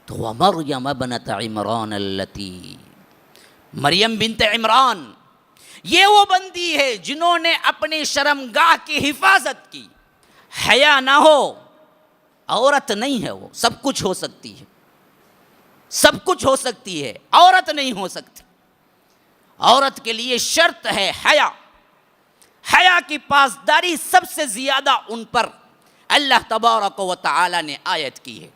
تو وَمَرْيَمَ ابْنَتَ عِمْرَانَ الَّتِي، مریم بنت عمران یہ وہ بندی ہے جنہوں نے اپنی شرمگاہ کی حفاظت کی. حیا نہ ہو عورت نہیں ہے، وہ سب کچھ ہو سکتی ہے، سب کچھ ہو سکتی ہے، عورت نہیں ہو سکتی. عورت کے لیے شرط ہے حیا. حیا کی پاسداری سب سے زیادہ ان پر اللہ تبارک و تعالی نے آیت کی ہے.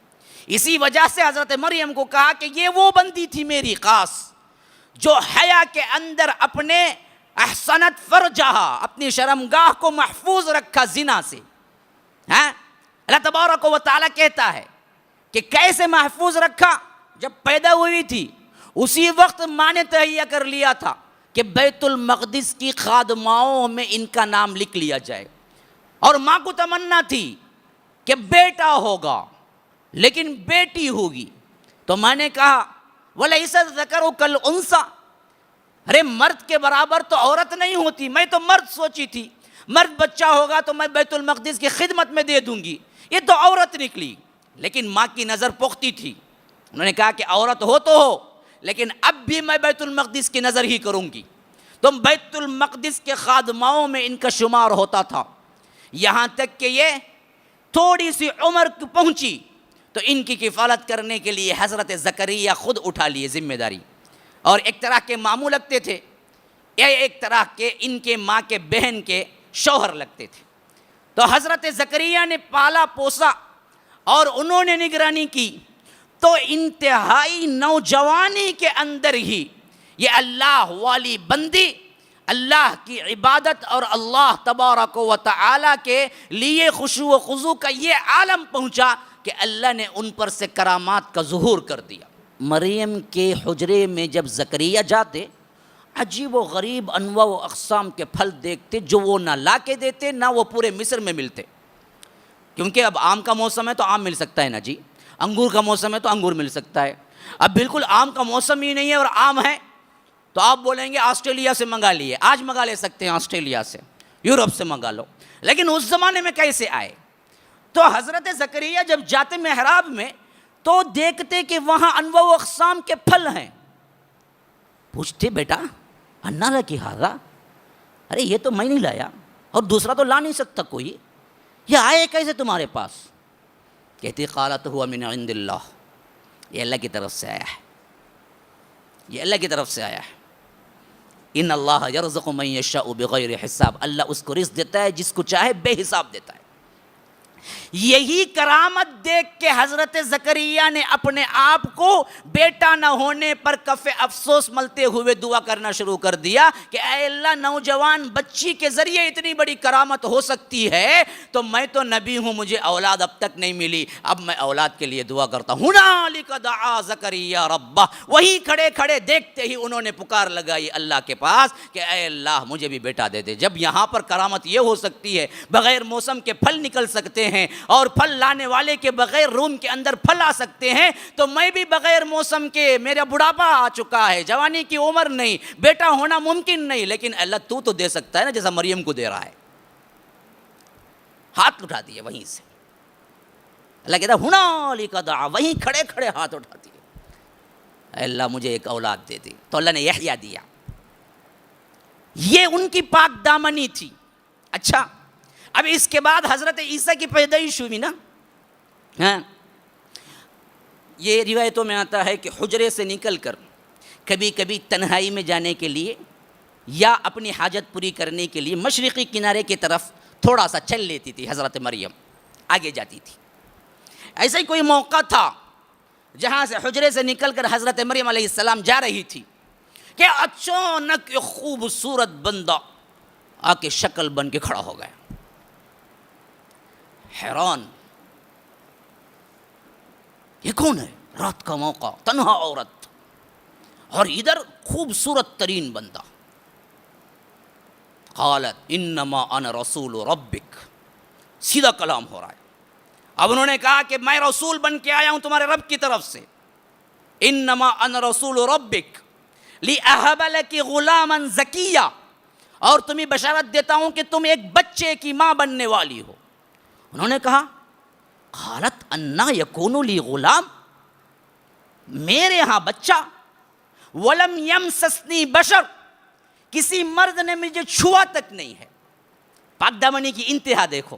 اسی وجہ سے حضرت مریم کو کہا کہ یہ وہ بندی تھی میری خاص جو حیا کے اندر اپنے احسنت فرجہا، اپنی شرمگاہ کو محفوظ رکھا زنا سے. اللہ تبارک و تعالی کہتا ہے کہ کیسے محفوظ رکھا؟ جب پیدا ہوئی تھی اسی وقت ماں نے تہیہ کر لیا تھا کہ بیت المقدس کی خادماؤں میں ان کا نام لکھ لیا جائے، اور ماں کو تمنا تھی کہ بیٹا ہوگا لیکن بیٹی ہوگی. تو میں نے کہا وَلَيْسَ الذَّكَرُ كَالْأُنثَىٰ، ارے مرد کے برابر تو عورت نہیں ہوتی. میں تو مرد سوچی تھی، مرد بچہ ہوگا تو میں بیت المقدس کی خدمت میں دے دوں گی، یہ تو عورت نکلی. لیکن ماں کی نظر پختہ تھی، انہوں نے کہا کہ عورت ہو تو ہو لیکن اب بھی میں بیت المقدس کی نظر ہی کروں گی. تو بیت المقدس کے خادماؤں میں ان کا شمار ہوتا تھا. یہاں تک کہ یہ تھوڑی سی عمر پہنچی تو ان کی کفالت کرنے کے لیے حضرت زکریا خود اٹھا لیے ذمہ داری. اور ایک طرح کے ماموں لگتے تھے، یا ایک طرح کے ان کے ماں کے بہن کے شوہر لگتے تھے. تو حضرت زکریا نے پالا پوسا اور انہوں نے نگرانی کی. تو انتہائی نوجوانی کے اندر ہی یہ اللہ والی بندی اللہ کی عبادت اور اللہ تبارک و تعالی کے لیے خشوع و خضوع کا یہ عالم پہنچا کہ اللہ نے ان پر سے کرامات کا ظہور کر دیا. مریم کے حجرے میں جب زکریا جاتے عجیب و غریب انواع و اقسام کے پھل دیکھتے جو وہ نہ لا کے دیتے نہ وہ پورے مصر میں ملتے. کیونکہ اب آم کا موسم ہے تو آم مل سکتا ہے نا جی، انگور کا موسم ہے تو انگور مل سکتا ہے. اب بالکل آم کا موسم ہی نہیں ہے اور آم ہے تو آپ بولیں گے آسٹریلیا سے منگا لیے. آج منگا لے سکتے ہیں آسٹریلیا سے، یورپ سے منگا لو، لیکن اس زمانے میں کیسے آئے؟ تو حضرت زکریا جب جاتے محراب میں تو دیکھتے کہ وہاں انواع و اقسام کے پھل ہیں. پوچھتے بیٹا انا لکی ھذا، ارے یہ تو میں نہیں لایا اور دوسرا تو لا نہیں سکتا کوئی، یہ آئے کیسے تمہارے پاس؟ کہتی قالت ہوا من عند اللہ، یہ اللہ کی طرف سے آیا ہے، یہ اللہ کی طرف سے آیا ہے. ان اللہ یرزق من یشاء بغیر حساب، اللہ اس کو رزق دیتا ہے جس کو چاہے بے حساب دیتا ہے. یہی کرامت دیکھ کے حضرت زکریا نے اپنے آپ کو بیٹا نہ ہونے پر کف افسوس ملتے ہوئے دعا کرنا شروع کر دیا کہ اے اللہ نوجوان بچی کے ذریعے اتنی بڑی کرامت ہو سکتی ہے تو میں تو نبی ہوں، مجھے اولاد اب تک نہیں ملی، اب میں اولاد کے لیے دعا کرتا ہوں. ہنالک دعا زکریا ربہ، وہی کھڑے کھڑے دیکھتے ہی انہوں نے پکار لگائی اللہ کے پاس کہ اے اللہ مجھے بھی بیٹا دے دے. جب یہاں پر کرامت یہ ہو سکتی ہے، بغیر موسم کے پھل نکل سکتے ہیں اور پھل لانے والے کے بغیر روم کے اندر پھل آ سکتے ہیں، تو میں بھی بغیر موسم کے، میرا بڑھاپا آ چکا ہے، جوانی کی عمر نہیں، بیٹا ہونا ممکن نہیں، لیکن اللہ تو دے سکتا ہے نا جیسا مریم کو دے رہا ہے. ہاتھ اٹھا دیے وہیں سے. اللہ کہتا ہے ہنالک دعا، وہیں کھڑے کھڑے ہاتھ اٹھا دیے، اے اللہ مجھے ایک اولاد دے دی. تو اللہ نے یحییٰ دیا. یہ ان کی پاک دامنی تھی. اچھا اب اس کے بعد حضرت عیسیٰ کی پیدائش ہوئی نا. یہ روایتوں میں آتا ہے کہ حجرے سے نکل کر کبھی کبھی تنہائی میں جانے کے لیے یا اپنی حاجت پوری کرنے کے لیے مشرقی کنارے کی طرف تھوڑا سا چل لیتی تھی حضرت مریم، آگے جاتی تھی. ایسا ہی کوئی موقع تھا جہاں سے حجرے سے نکل کر حضرت مریم علیہ السلام جا رہی تھی کہ اچانک ایک خوبصورت بندہ آ کے شکل بن کے کھڑا ہو گیا. حیران، یہ کون ہے؟ رات کا موقع، تنہا عورت، اور ادھر خوبصورت ترین بندہ. قالت انما انا رسول ربک، سیدھا کلام ہو رہا ہے. اب انہوں نے کہا کہ میں رسول بن کے آیا ہوں تمہارے رب کی طرف سے. انما انا رسول ربک لاہب لک غلاما زکیا، اور تمہیں بشارت دیتا ہوں کہ تم ایک بچے کی ماں بننے والی ہو. انہوں نے کہا قالت انا یکون لی غلام، میرے ہاں بچہ، ولم یمسسنی بشر، کسی مرد نے مجھے چھوا تک نہیں ہے. پاک دامنی کی انتہا دیکھو،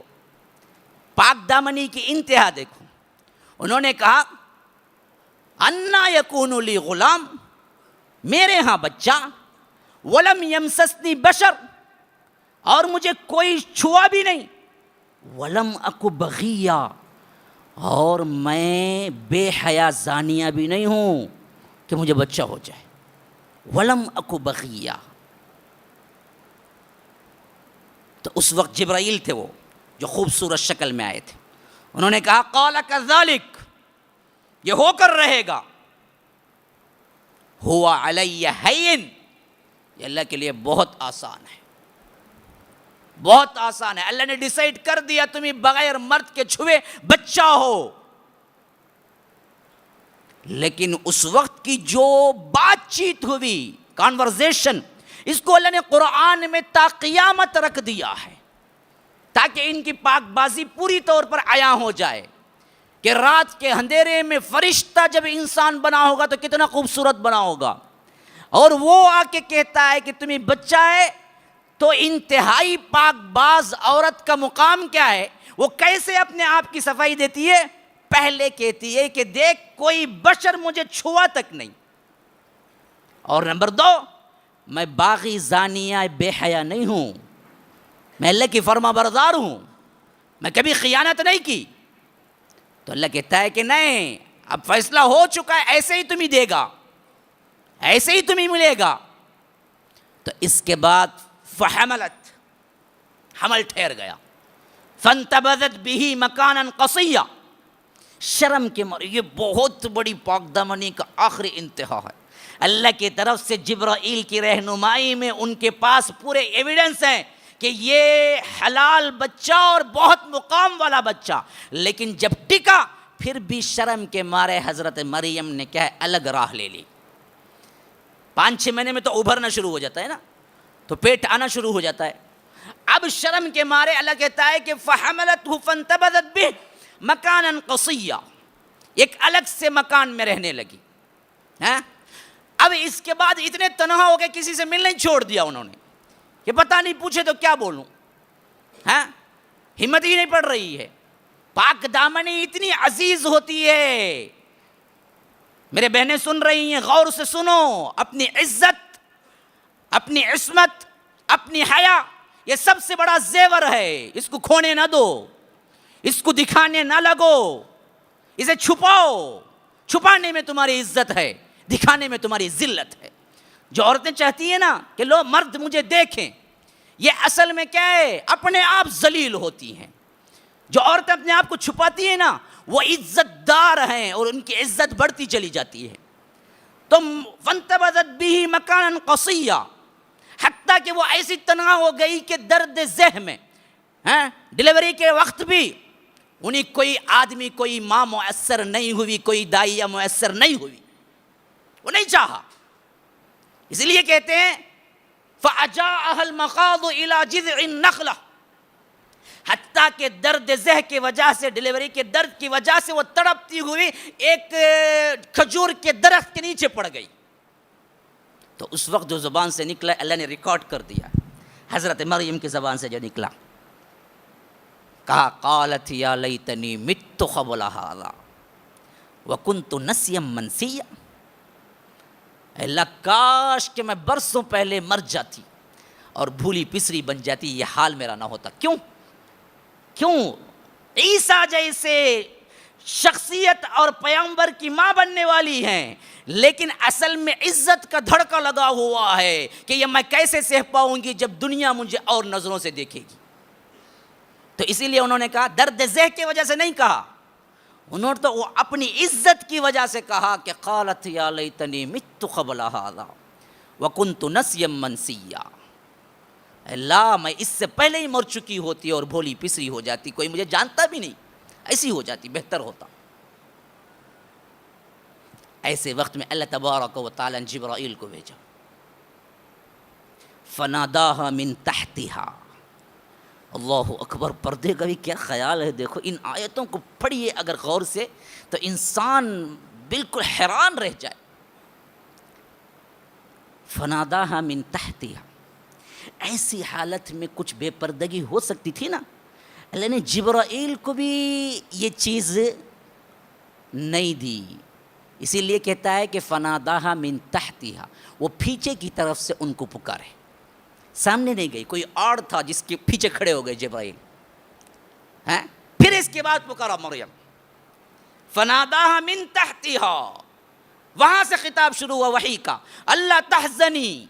پاک دامنی کی انتہا دیکھو. انہوں نے کہا انا یکون لی غلام، میرے ہاں بچہ، ولم یمسسنی بشر، اور مجھے کوئی چھوا بھی نہیں، ولم اکو بغیہ، اور میں بے حیا زانیہ بھی نہیں ہوں کہ مجھے بچہ ہو جائے. ولم اکو بغیہ. تو اس وقت جبرائیل تھے وہ جو خوبصورت شکل میں آئے تھے. انہوں نے کہا قال کذالک، یہ ہو کر رہے گا، ہوا علی ہین، یہ اللہ کے لیے بہت آسان ہے، بہت آسان ہے. اللہ نے ڈیسائیڈ کر دیا تمہیں بغیر مرد کے چھوئے بچہ ہو. لیکن اس وقت کی جو بات چیت ہوئی، کانورزیشن، اس کو اللہ نے قرآن میں تا قیامت رکھ دیا ہے تاکہ ان کی پاک بازی پوری طور پر عیاں ہو جائے کہ رات کے اندھیرے میں فرشتہ جب انسان بنا ہوگا تو کتنا خوبصورت بنا ہوگا، اور وہ آ کے کہتا ہے کہ تمہیں بچہ ہے، تو انتہائی پاک باز عورت کا مقام کیا ہے؟ وہ کیسے اپنے آپ کی صفائی دیتی ہے؟ پہلے کہتی ہے کہ دیکھ کوئی بشر مجھے چھوا تک نہیں، اور نمبر 2، میں باغی زانیہ بے حیا نہیں ہوں، میں اللہ کی فرما بردار ہوں، میں کبھی خیانت نہیں کی. تو اللہ کہتا ہے کہ نہیں، اب فیصلہ ہو چکا ہے، ایسے ہی تمہیں دے گا، ایسے ہی تمہیں ملے گا. تو اس کے بعد فحملت، حمل ٹھہر گیا، فانتبذت به مکانا قصیا. شرم کے مارے، یہ بہت بڑی پاک دامنی کا آخری انتہا ہے. اللہ کی طرف سے جبرائیل کی رہنمائی میں ان کے پاس پورے ایویڈنس ہیں کہ یہ حلال بچہ اور بہت مقام والا بچہ، لیکن جب ٹکا پھر بھی شرم کے مارے حضرت مریم نے کیا ہے، الگ راہ لے لی. 5-6 مہینے میں تو ابھرنا شروع ہو جاتا ہے نا، تو پیٹ آنا شروع ہو جاتا ہے. اب شرم کے مارے اللہ کہتا ہے کہ فحملتہ فانتبذت بہ مکانا قصیا، ایک الگ سے مکان میں رہنے لگی. اب اس کے بعد اتنے تنہا ہو گئے، کسی سے ملنا ہی چھوڑ دیا انہوں نے کہ پتہ نہیں پوچھے تو کیا بولوں، ہمت ہی نہیں پڑ رہی ہے. پاک دامنی اتنی عزیز ہوتی ہے. میرے بہنیں سن رہی ہیں، غور سے سنو. اپنی عزت، اپنی عصمت، اپنی حیا، یہ سب سے بڑا زیور ہے، اس کو کھونے نہ دو، اس کو دکھانے نہ لگو، اسے چھپاؤ. چھپانے میں تمہاری عزت ہے، دکھانے میں تمہاری ذلت ہے. جو عورتیں چاہتی ہیں نا کہ لو مرد مجھے دیکھیں، یہ اصل میں کیا ہے؟ اپنے آپ ذلیل ہوتی ہیں. جو عورتیں اپنے آپ کو چھپاتی ہیں نا، وہ عزت دار ہیں اور ان کی عزت بڑھتی چلی جاتی ہے. تو فانتبذت بہ مکانا قصیا، حتیٰ کہ وہ ایسی تنہا ہو گئی کہ درد ذہ میں ڈیلیوری کے وقت بھی انہیں کوئی آدمی، کوئی ماں میسر نہیں ہوئی، کوئی دائیہ میسر نہیں ہوئی، وہ نہیں چاہا. اس لیے کہتے ہیں فَأَجَاءَهَا الْمَخَاضُ إِلَى جِذْعِ النَّخْلَةِ، حتیٰ کہ درد ذہ کی وجہ سے، ڈیلیوری کے درد کی وجہ سے وہ تڑپتی ہوئی ایک کھجور کے درخت کے نیچے پڑ گئی. تو اس وقت جو زبان سے نکلا اللہ نے ریکارڈ کر دیا، حضرت مریم کی زبان سے جو نکلا، کہا قالت یا لیتنی مت قبل ھذا وکنت نسیا منسیا. اللہ کاش کہ میں برسوں پہلے مر جاتی اور بھولی پسری بن جاتی، یہ حال میرا نہ ہوتا. کیوں عیسیٰ جیسے شخصیت اور پیغمبر کی ماں بننے والی ہیں، لیکن اصل میں عزت کا دھڑکا لگا ہوا ہے کہ یہ میں کیسے سہ پاؤں گی جب دنیا مجھے اور نظروں سے دیکھے گی. تو اسی لیے انہوں نے کہا، درد ذہ کی وجہ سے نہیں کہا، انہوں نے تو وہ اپنی عزت کی وجہ سے کہا کہ قالت یا لیتنی مت قبل ھذا وکنت نسیا منسیا. اللہ میں اس سے پہلے ہی مر چکی ہوتی اور بھولی پسری ہو جاتی، کوئی مجھے جانتا بھی نہیں، ایسی ہو جاتی، بہتر ہوتا. ایسے وقت میں اللہ تبارک و تعالی نے جبرائیل کو بھیجا. فناداها من تحتها. اللہ اکبر. پردے کا بھی کیا خیال ہے، دیکھو ان آیتوں کو پڑھیے اگر غور سے تو انسان بالکل حیران رہ جائے. فناداہا من تحتہا، ایسی حالت میں کچھ بے پردگی ہو سکتی تھی نا. اللہ نے جبرائیل کو بھی یہ چیز نہیں دی، اسی لیے کہتا ہے کہ فناداہا من تحتہا، وہ پیچھے کی طرف سے ان کو پکارے، سامنے نہیں گئی. کوئی اور تھا جس کے پیچھے کھڑے ہو گئے جبرائیل. پھر اس کے بعد پکارا مریم. فناداہا من تحتہا، وہاں سے خطاب شروع ہوا وحی کا. اللہ تحزنی،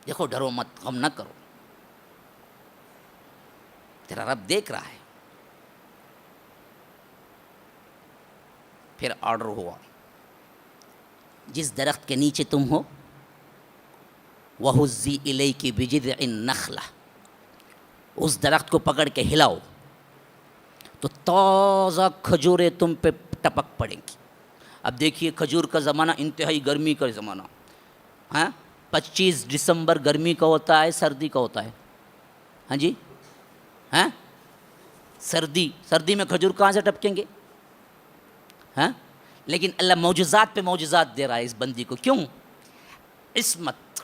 دیکھو ڈرو مت، غم نہ کرو، تیرا رب دیکھ رہا ہے. پھر آرڈر ہوا، جس درخت کے نیچے تم ہو وَهُزِّي إِلَيْكِ بِجِذْعِ النَّخْلَةِ، اس درخت کو پکڑ کے ہلاؤ تو تازہ کھجوریں تم پہ ٹپک پڑیں گی. اب دیکھیے کھجور کا زمانہ انتہائی گرمی کا زمانہ. 25 دسمبر گرمی کا ہوتا ہے، سردی کا ہوتا ہے؟ ہاں جی، سردی میں کھجور کہاں سے ٹپکیں گے؟ لیکن اللہ معجزات پہ معجزات دے رہا ہے اس بندی کو. کیوں؟ عصمت،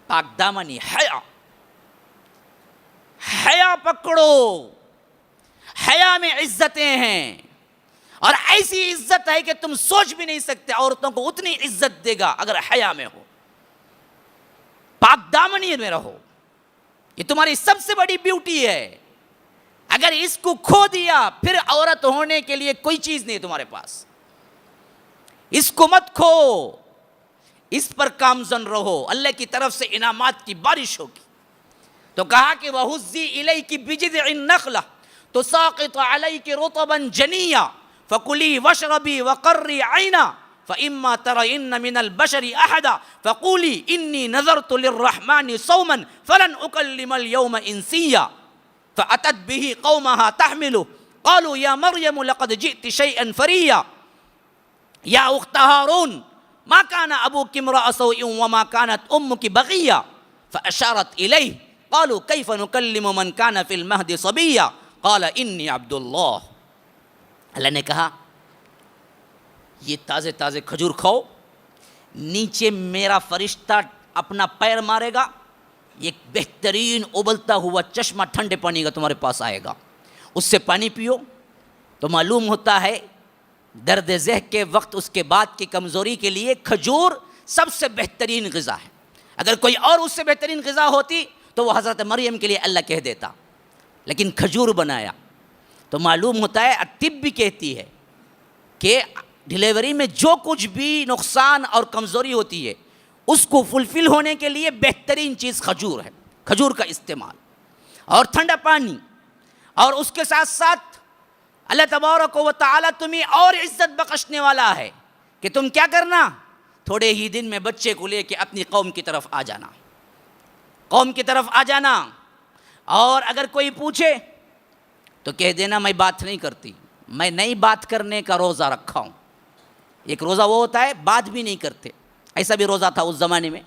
پاک دامنی، حیا پکڑو. حیا میں عزتیں ہیں، اور ایسی عزت ہے کہ تم سوچ بھی نہیں سکتے عورتوں کو اتنی عزت دے گا اگر حیا میں ہو، پاک دامنی میں رہو. یہ تمہاری سب سے بڑی بیوٹی ہے. اگر اس کو کھو دیا پھر عورت ہونے کے لیے کوئی چیز نہیں تمہارے پاس. اس کو مت کھو، اس پر کامزن رہو، اللہ کی طرف سے انعامات کی بارش ہوگی. تو کہا کہ وَهُزِّي إِلَيْكِ بِجِذْعِ النَّخْلَةِ تُسَاقِطُ عَلَيْكِ رُطَبًا جَنِيًّا فَكُلِي وَاشْرَبِي وَقَرِّي عَيْنًا فَإِمَّا تَرَيِنَّ مِنَ الْبَشَرِ أَحَدًا فَقُولِي إِنِّي نَذَرْتُ لِلرَّحْمَنِ صَوْمًا فَلَنْ أُكَلِّمَ الْيَوْمَ إِنسِيًّا فَأَتَتْ بِهِ قَوْمَهَا تَحْمِلُهُ قَالُوا يَا مَرْيَمُ لَقَدْ جِئْتِ شَيْئًا فَرِيًّا يَا أُخْتَ هَارُونَ ما كان أبوك امرأ سوء وما كانت أمك بغيا فأشارت إليه قالوا كيف نكلم من كان في المهد صبيا قال إني عبد الله. اللہ نے کہا یہ تازے تازے کھجور کھاؤ، نیچے میرا فرشتہ اپنا پیر مارے گا، ایک بہترین ابلتا ہوا چشمہ ٹھنڈے پانی کا تمہارے پاس آئے گا، اس سے پانی پیو. تو معلوم ہوتا ہے درد ذہ کے وقت اس کے بعد کی کمزوری کے لیے کھجور سب سے بہترین غذا ہے. اگر کوئی اور اس سے بہترین غذا ہوتی تو وہ حضرت مریم کے لیے اللہ کہہ دیتا، لیکن کھجور بنایا. تو معلوم ہوتا ہے، طب بھی کہتی ہے کہ ڈیلیوری میں جو کچھ بھی نقصان اور کمزوری ہوتی ہے اس کو فلفل ہونے کے لیے بہترین چیز کھجور ہے. کھجور کا استعمال اور ٹھنڈا پانی، اور اس کے ساتھ ساتھ اللہ تبارک و تعالیٰ تمہیں اور عزت بخشنے والا ہے کہ تم کیا کرنا، تھوڑے ہی دن میں بچے کو لے کے اپنی قوم کی طرف آ جانا، قوم کی طرف آ جانا. اور اگر کوئی پوچھے تو کہہ دینا میں بات نہیں کرتی، میں نئی بات کرنے کا روزہ رکھا ہوں. ایک روزہ وہ ہوتا ہے بات بھی نہیں کرتے، ایسا بھی روزہ تھا اس زمانے میں.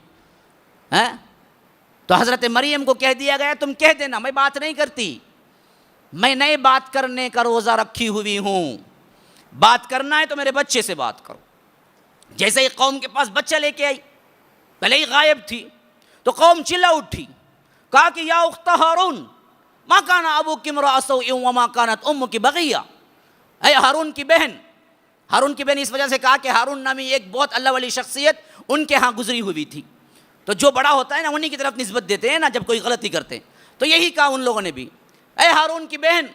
تو حضرت مریم کو کہہ دیا گیا تم کہہ دینا میں بات نہیں کرتی، میں نئے بات کرنے کا روزہ رکھی ہوئی ہوں. بات کرنا ہے تو میرے بچے سے بات کرو. جیسے ہی قوم کے پاس بچہ لے کے آئی، پہلے ہی غائب تھی، تو قوم چلا اٹھی، کہا کہ یا اخت ہارون ما کان ابوک امرأ سوء وما کانت امک بغیہ. اے ہارون کی بہن، ہارون کی بہن اس وجہ سے کہا کہ ہارون نامی ایک بہت اللہ والی شخصیت ان کے ہاں گزری ہوئی تھی. تو جو بڑا ہوتا ہے نا انہی کی طرف نسبت دیتے ہیں نا جب کوئی غلطی کرتے ہیں. تو یہی کہا ان لوگوں نے بھی، اے ہارون کی بہن،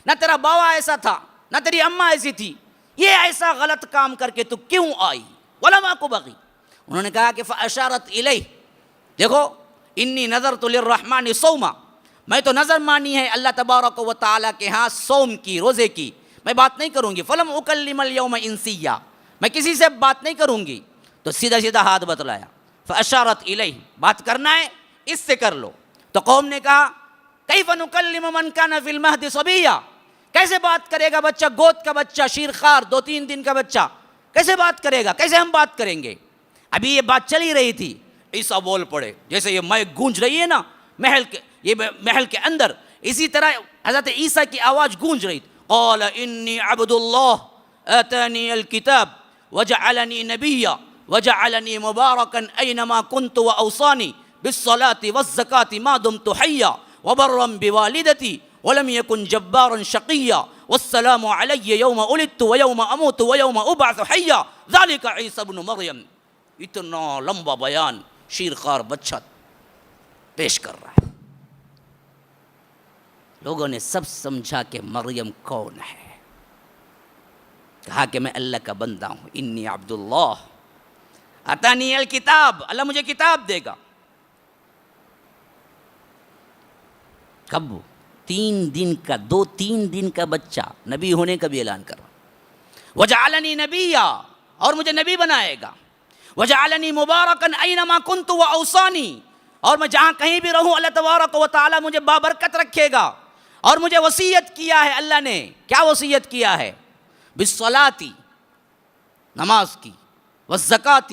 نہ تیرا باوا ایسا تھا نہ تیری اماں ایسی تھی، یہ ایسا غلط کام کر کے تو کیوں آئی؟ وَلَمْ أَكُ بَغِيًّا. انہوں نے کہا کہ فَأَشَارَتْ إِلَيْهِ، دیکھو انی نذرت للرحمن صوما، میں تو نظر مانی ہے اللہ تبارک و تعالیٰ کے ہاں صوم کی، روزے کی، میں بات نہیں کروں گی. فَلَمْ أُكَلِّمَ الْيَوْمَ إِنسِيًّا، میں کسی سے بات نہیں کروں گی. تو سیدھا سیدھا ہاتھ بتلایا، فَأَشَارَتْ إِلَيْهِ، بات کرنا ہے اس سے کر لو. تو قوم نے کہا کیف نکلم من کان فی المہد صبیا، کیسے بات کرے گا بچہ، گود کا بچہ، شیرخوار 2-3 دن کا بچہ کیسے بات کرے گا، کیسے ہم بات کریں گے؟ ابھی یہ بات چل ہی رہی تھی، عیسیٰ بول پڑے. جیسے یہ مائک گونج رہی ہے نا محل کے اندر، اسی طرح حضرت عیسیٰ کی آواز گونج رہی تھی. قال انی عبد اللہ آتانی الکتاب وجعلنی نبیا وجعلنی مبارکا اینما کنت واوصانی بالصلاة والزکاة ما دمت حیا وبرا بوالدتی ولم یکن جبارا شقیا والسلام علی یوم ولدت ویوم اموت ویوم ابعث حیا ذلک عیسی ابن مریم. اتنا لمبا بیان شیرخوار بچہ پیش کر رہا ہے. لوگوں نے سب سمجھا کہ مریم کون ہے. کہا کہ میں اللہ کا بندہ ہوں. انی عبداللہ اتانی الکتاب، اللہ مجھے کتاب دے گا. کب؟ 3 دن کا 2-3 دن کا بچہ نبی ہونے کا بھی اعلان کر رہا. وجعلنی نبیا، اور مجھے نبی بنائے گا. وجعلنی مبارکا اینما کنت واوصانی، اور میں جہاں کہیں بھی رہوں اللہ تبارک و تعالی مجھے بابرکت رکھے گا. اور مجھے وصیت کیا ہے اللہ نے، کیا وصیت کیا ہے؟ بالصلاۃ، نماز کی، والزکاۃ،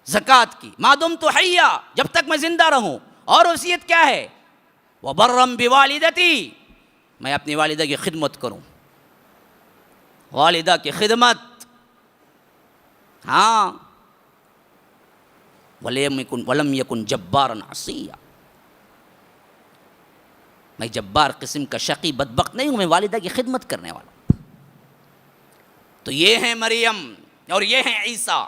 زکوٰۃ کی، ما دمت حیا، جب تک میں زندہ رہوں. اور وصیت کیا ہے؟ وبرا بوالدتی، میں اپنی والدہ کی خدمت کروں. والدہ کی خدمت، ہاں. ولم یکن جبارا عصیا، میں جبار قسم کا شقی بدبخت نہیں ہوں، میں والدہ کی خدمت کرنے والا ہوں. تو یہ ہیں مریم اور یہ ہیں عیسیٰ.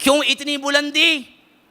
کیوں اتنی بلندی؟